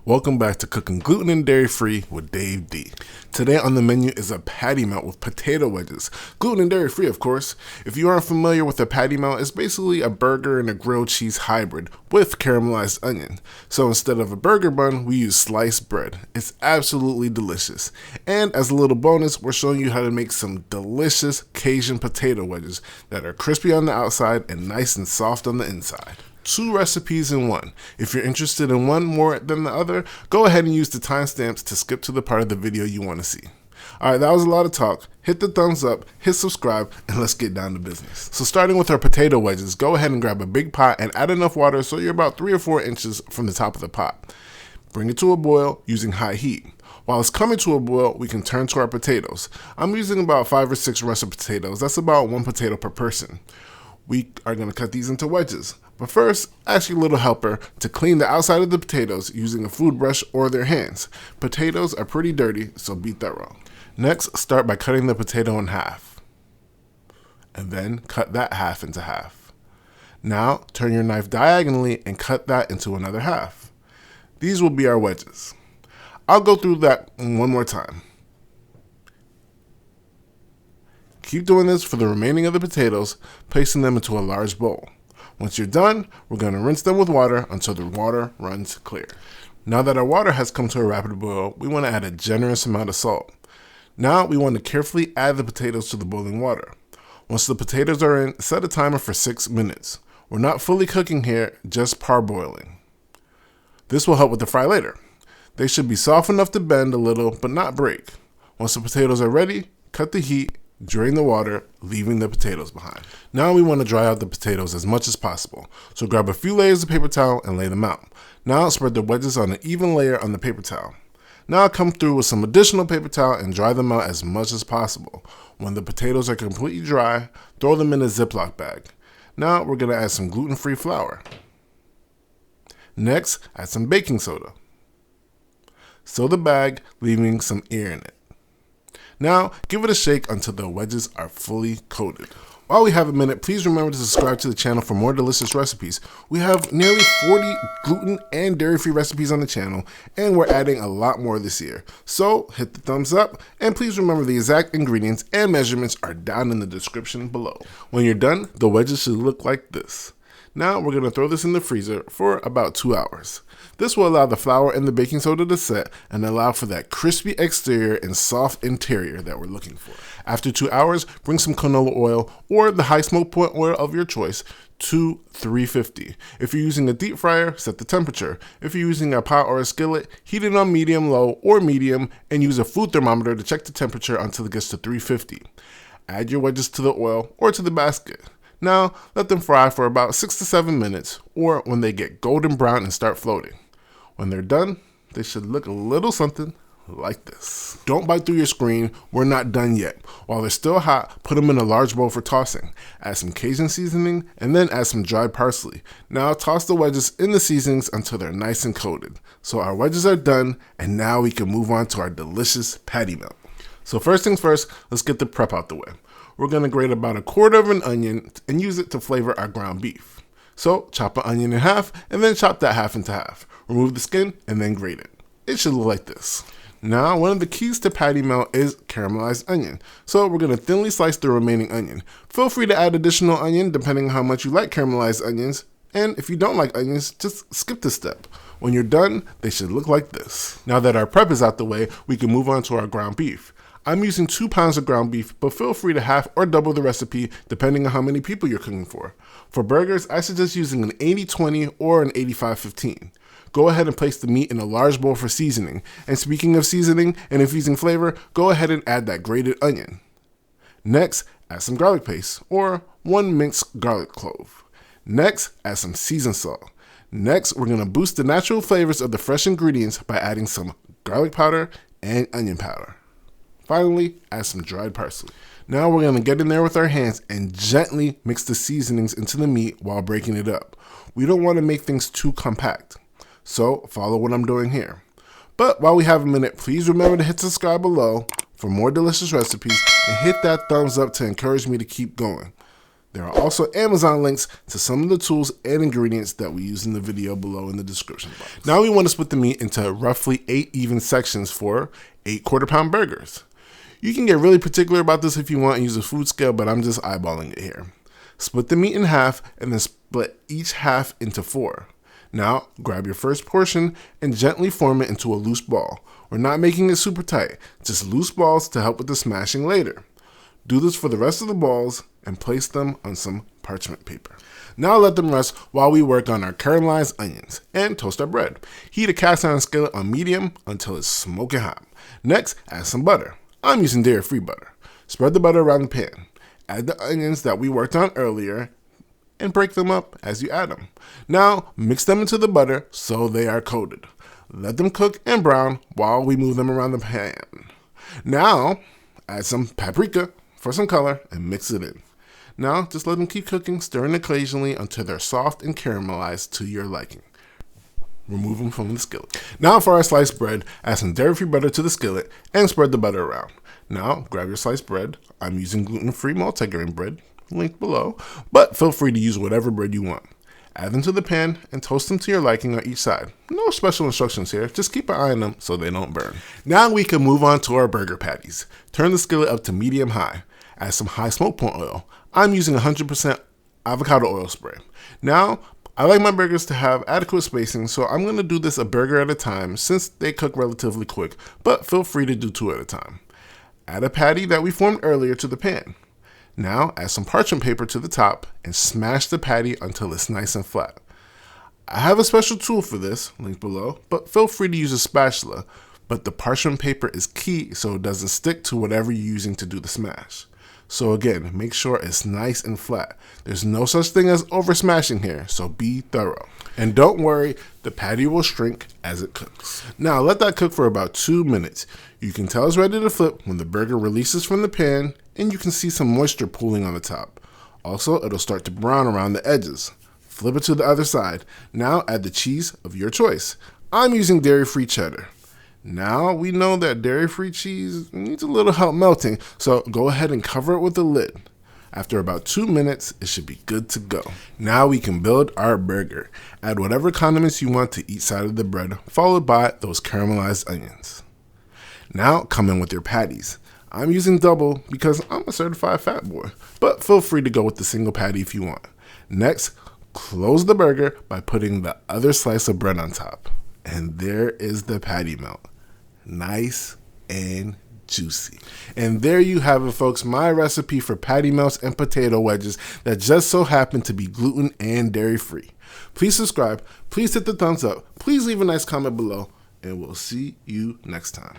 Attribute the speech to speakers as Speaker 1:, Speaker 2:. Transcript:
Speaker 1: Welcome back to Cooking Gluten and Dairy Free with Dave D. Today on the menu is a patty melt with potato wedges. Gluten and dairy free, of course. If you aren't familiar with a patty melt, it's basically a burger and a grilled cheese hybrid with caramelized onion. So instead of a burger bun, we use sliced bread. It's absolutely delicious. And as a little bonus, we're showing you how to make some delicious Cajun potato wedges that are crispy on the outside and nice and soft on the inside. 2 recipes in one. If you're interested in one more than the other, go ahead and use the timestamps to skip to the part of the video you want to see. Alright, that was a lot of talk. Hit the thumbs up, hit subscribe, and let's get down to business. So starting with our potato wedges, go ahead and grab a big pot and add enough water so you're about 3 or 4 inches from the top of the pot. Bring it to a boil using high heat. While it's coming to a boil, we can turn to our potatoes. I'm using about 5 or 6 russet potatoes. That's about 1 potato per person. We are going to cut these into wedges. But first, ask your little helper to clean the outside of the potatoes using a food brush or their hands. Potatoes are pretty dirty, so beat that wrong. Next, start by cutting the potato in half. And then cut that half into half. Now, turn your knife diagonally and cut that into another half. These will be our wedges. I'll go through that one more time. Keep doing this for the remaining of the potatoes, placing them into a large bowl. Once you're done, we're going to rinse them with water until the water runs clear. Now that our water has come to a rapid boil, we want to add a generous amount of salt. Now we want to carefully add the potatoes to the boiling water. Once the potatoes are in, set a timer for 6 minutes. We're not fully cooking here, just parboiling. This will help with the fry later. They should be soft enough to bend a little, but not break. Once the potatoes are ready, cut the heat, drain the water, leaving the potatoes behind. Now we want to dry out the potatoes as much as possible. So grab a few layers of paper towel and lay them out. Now spread the wedges on an even layer on the paper towel. Now come through with some additional paper towel and dry them out as much as possible. When the potatoes are completely dry, throw them in a Ziploc bag. Now we're going to add some gluten-free flour. Next, add some baking soda. Seal the bag, leaving some air in it. Now, give it a shake until the wedges are fully coated. While we have a minute, please remember to subscribe to the channel for more delicious recipes. We have nearly 40 gluten and dairy-free recipes on the channel, and we're adding a lot more this year. So, hit the thumbs up, and please remember the exact ingredients and measurements are down in the description below. When you're done, the wedges should look like this. Now, we're going to throw this in the freezer for about 2 hours. This will allow the flour and the baking soda to set and allow for that crispy exterior and soft interior that we're looking for. After 2 hours, bring some canola oil or the high smoke point oil of your choice to 350. If you're using a deep fryer, set the temperature. If you're using a pot or a skillet, heat it on medium, low, or medium and use a food thermometer to check the temperature until it gets to 350. Add your wedges to the oil or to the basket. Now, let them fry for about 6 to 7 minutes or when they get golden brown and start floating. When they're done, they should look a little something like this. Don't bite through your screen, we're not done yet. While they're still hot, put them in a large bowl for tossing. Add some Cajun seasoning and then add some dried parsley. Now toss the wedges in the seasonings until they're nice and coated. So our wedges are done and now we can move on to our delicious patty melt. So first things first, let's get the prep out the way. We're going to grate about 1/4 of an onion and use it to flavor our ground beef. So chop an onion in half and then chop that half into half. Remove the skin and then grate it. It should look like this. Now, one of the keys to patty melt is caramelized onion. So we're going to thinly slice the remaining onion. Feel free to add additional onion depending on how much you like caramelized onions. And if you don't like onions, just skip this step. When you're done, they should look like this. Now that our prep is out the way, we can move on to our ground beef. I'm using 2 pounds of ground beef, but feel free to half or double the recipe depending on how many people you're cooking for. For burgers, I suggest using an 80-20 or an 85-15. Go ahead and place the meat in a large bowl for seasoning. And speaking of seasoning and infusing flavor, go ahead and add that grated onion. Next, add some garlic paste or 1 minced garlic clove. Next, add some seasoned salt. Next, we're going to boost the natural flavors of the fresh ingredients by adding some garlic powder and onion powder. Finally, add some dried parsley. Now we're going to get in there with our hands and gently mix the seasonings into the meat while breaking it up. We don't want to make things too compact. So follow what I'm doing here. But while we have a minute, please remember to hit subscribe below for more delicious recipes and hit that thumbs up to encourage me to keep going. There are also Amazon links to some of the tools and ingredients that we use in the video below in the description box. Now we want to split the meat into roughly 8 even sections for 8 quarter-pound burgers. You can get really particular about this if you want and use a food scale, but I'm just eyeballing it here. Split the meat in half and then split each half into 4. Now, grab your first portion and gently form it into a loose ball. We're not making it super tight, just loose balls to help with the smashing later. Do this for the rest of the balls and place them on some parchment paper. Now let them rest while we work on our caramelized onions and toast our bread. Heat a cast iron skillet on medium until it's smoking hot. Next, add some butter. I'm using dairy-free butter. Spread the butter around the pan. Add the onions that we worked on earlier and break them up as you add them. Now, mix them into the butter so they are coated. Let them cook and brown while we move them around the pan. Now, add some paprika for some color and mix it in. Now, just let them keep cooking, stirring occasionally until they're soft and caramelized to your liking. Remove them from the skillet. Now for our sliced bread, add some dairy-free butter to the skillet and spread the butter around. Now, grab your sliced bread. I'm using gluten-free multigrain bread, linked below, but feel free to use whatever bread you want. Add them to the pan and toast them to your liking on each side. No special instructions here, just keep an eye on them so they don't burn. Now we can move on to our burger patties. Turn the skillet up to medium-high. Add some high smoke point oil. I'm using 100% avocado oil spray. Now, I like my burgers to have adequate spacing, so I'm going to do this a burger at a time since they cook relatively quick, but feel free to do 2 at a time. Add a patty that we formed earlier to the pan. Now add some parchment paper to the top and smash the patty until it's nice and flat. I have a special tool for this, linked below, but feel free to use a spatula, but the parchment paper is key so it doesn't stick to whatever you're using to do the smash. So again, make sure it's nice and flat. There's no such thing as over smashing here, so be thorough. And don't worry, the patty will shrink as it cooks. Now let that cook for about 2 minutes. You can tell it's ready to flip when the burger releases from the pan and you can see some moisture pooling on the top. Also, it'll start to brown around the edges. Flip it to the other side. Now add the cheese of your choice. I'm using dairy-free cheddar. Now we know that dairy-free cheese needs a little help melting, so go ahead and cover it with a lid. After about 2 minutes, it should be good to go. Now we can build our burger. Add whatever condiments you want to each side of the bread, followed by those caramelized onions. Now come in with your patties. I'm using double because I'm a certified fat boy, but feel free to go with the single patty if you want. Next, close the burger by putting the other slice of bread on top. And there is the patty melt. Nice and juicy. And there you have it, folks, my recipe for patty melts and potato wedges that just so happen to be gluten and dairy free. Please subscribe, please hit the thumbs up, please leave a nice comment below, and we'll see you next time.